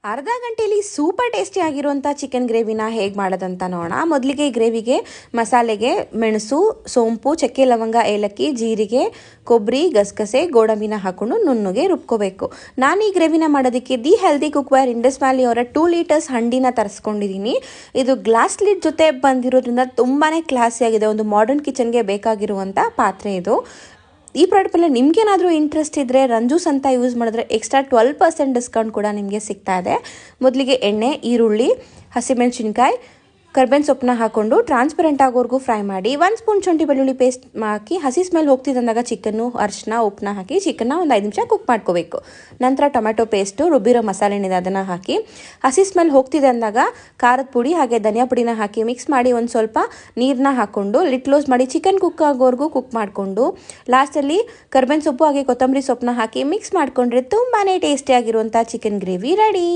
ಅರ್ಧ ಗಂಟೆಯಲ್ಲಿ super tasty ಆಗಿರುವಂಥ ಚಿಕನ್ ಗ್ರೇವಿನ ಹೇಗೆ ಮಾಡೋದಂತ ನೋಡೋಣ. ಮೊದಲಿಗೆ ಈ ಗ್ರೇವಿಗೆ ಮಸಾಲೆಗೆ ಮೆಣಸು, ಸೋಂಪು, ಚಕ್ಕೆ, ಲವಂಗ, ಏಲಕ್ಕಿ, ಜೀರಿಗೆ, ಕೊಬ್ಬರಿ, ಗಸಗಸೆ, ಗೋಡಂಬಿನ ಹಾಕೊಂಡು ನುಣ್ಣಗೆ ರುಬ್ಕೋಬೇಕು. ನಾನು ಈ ಗ್ರೇವಿನ ಮಾಡೋದಕ್ಕೆ the healthy cookware Indus valley ಅವರ 2 ಲೀಟರ್ಸ್ ಹಂಡಿನ ತರಿಸ್ಕೊಂಡಿದ್ದೀನಿ. ಇದು ಗ್ಲಾಸ್ ಲಿಡ್ ಜೊತೆ ಬಂದಿರೋದ್ರಿಂದ ತುಂಬಾ ಕ್ಲಾಸಿಯಾಗಿದೆ. ಒಂದು ಮಾಡರ್ನ್ ಕಿಚನ್ಗೆ ಬೇಕಾಗಿರುವಂಥ ಪಾತ್ರೆ ಇದು. ಈ ಪ್ರಾಡಕ್ಟ್ ಮೇಲೆ ನಿಮ್ಗೇನಾದರೂ ಇಂಟ್ರೆಸ್ಟ್ ಇದ್ದರೆ ರಂಜೂಸ್ ಅಂತ ಯೂಸ್ ಮಾಡಿದ್ರೆ ಎಕ್ಸ್ಟ್ರಾ 12% ಡಿಸ್ಕೌಂಟ್ ಕೂಡ ನಿಮಗೆ ಸಿಗ್ತಾ ಇದೆ. ಮೊದಲಿಗೆ ಎಣ್ಣೆ, ಈರುಳ್ಳಿ, ಹಸಿಮೆಣಸಿನ್ಕಾಯಿ, ಕರ್ಬೇವಿನ ಸೊಪ್ಪನ್ನ ಹಾಕ್ಕೊಂಡು ಟ್ರಾನ್ಸ್ಪರೆಂಟ್ ಆಗೋವರೆಗೂ ಫ್ರೈ ಮಾಡಿ. 1 ಸ್ಪೂನ್ ಶುಂಠಿ ಬೆಳ್ಳುಳ್ಳಿ ಪೇಸ್ಟ್ ಹಾಕಿ ಹಸಿ ಸ್ಮೆಲ್ ಹೋಗ್ತಿದ್ದಂದಾಗ ಚಿಕನ್ನು, ಅರಿಶಿನ, ಉಪ್ಪನ್ನ ಹಾಕಿ ಚಿಕನ್ನ ಒಂದು 5 ನಿಮಿಷ ಕುಕ್ ಮಾಡ್ಕೋಬೇಕು. ನಂತರ ಟೊಮೆಟೊ ಪೇಸ್ಟು, ರುಬ್ಬಿರೋ ಮಸಾಲೆ ಏನಿದೆ ಅದನ್ನು ಹಾಕಿ ಹಸಿ ಸ್ಮೆಲ್ ಹೋಗ್ತಿದೆ ಅಂದಾಗ ಖಾರದ ಪುಡಿ ಹಾಗೆ ಧನಿಯಾ ಪುಡಿನ ಹಾಕಿ ಮಿಕ್ಸ್ ಮಾಡಿ ಒಂದು ಸ್ವಲ್ಪ ನೀರನ್ನ ಹಾಕ್ಕೊಂಡು ಲಿಡ್ ಕ್ಲೋಸ್ ಮಾಡಿ ಚಿಕನ್ ಕುಕ್ ಆಗೋವರೆಗೂ ಕುಕ್ ಮಾಡಿಕೊಂಡು ಲಾಸ್ಟಲ್ಲಿ ಕರ್ಬೇವಿನ ಸೊಪ್ಪು ಹಾಗೆ ಕೊತ್ತಂಬರಿ ಸೊಪ್ಪನ್ನ ಹಾಕಿ ಮಿಕ್ಸ್ ಮಾಡಿಕೊಂಡ್ರೆ ತುಂಬಾ ಟೇಸ್ಟಿಯಾಗಿರುವಂಥ ಚಿಕನ್ ಗ್ರೇವಿ ರೆಡಿ.